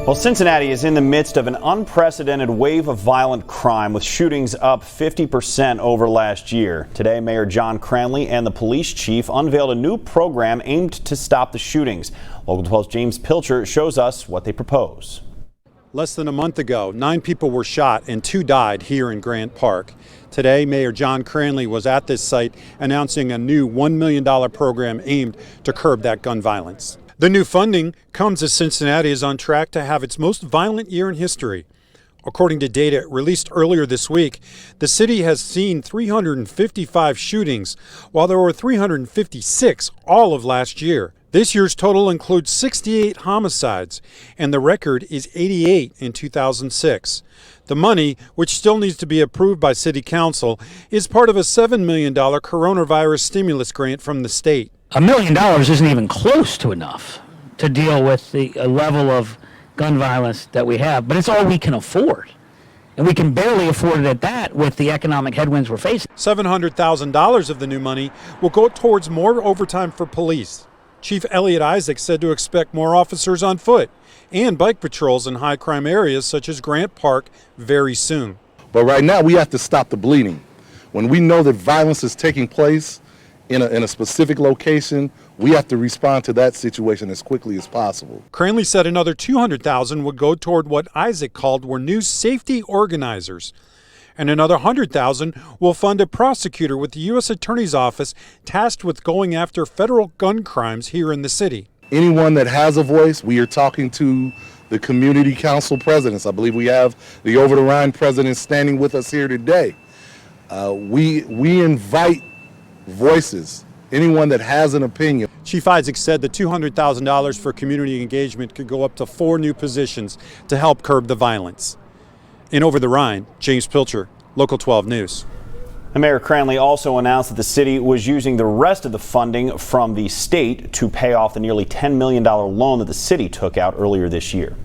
Well, Cincinnati is in the midst of an unprecedented wave of violent crime, with shootings up 50% over last year. Today, Mayor John Cranley and the police chief unveiled a new program aimed to stop the shootings. Local 12's James Pilcher shows us what they propose. Less than a month ago, 9 people were shot and 2 died here in Grant Park. Today, Mayor John Cranley was at this site announcing a new $1 million program aimed to curb that gun violence. The new funding comes as Cincinnati is on track to have its most violent year in history. According to data released earlier this week, the city has seen 355 shootings, while there were 356 all of last year. This year's total includes 68 homicides, and the record is 88 in 2006. The money, which still needs to be approved by City Council, is part of a $7 million coronavirus stimulus grant from the state. $1 million isn't even close to enough to deal with the level of gun violence that we have, but it's all we can afford. And we can barely afford it at that with the economic headwinds we're facing. $700,000 of the new money will go towards more overtime for police. Chief Elliot Isaac said to expect more officers on foot and bike patrols in high crime areas such as Grant Park very soon. But right now we have to stop the bleeding. When we know that violence is taking place in a specific location, we have to respond to that situation as quickly as possible. Cranley said another $200,000 would go toward what Isaac called were new safety organizers. And another $100,000 will fund a prosecutor with the U.S. Attorney's Office tasked with going after federal gun crimes here in the city. Anyone that has a voice, we are talking to the community council presidents. I believe we have the Over the Rhine president standing with us here today. We invite voices, anyone that has an opinion. Chief Isaac said the $200,000 for community engagement could go up to 4 new positions to help curb the violence. In Over the Rhine, James Pilcher, Local 12 News. And Mayor Cranley also announced that the city was using the rest of the funding from the state to pay off the nearly $10 million loan that the city took out earlier this year.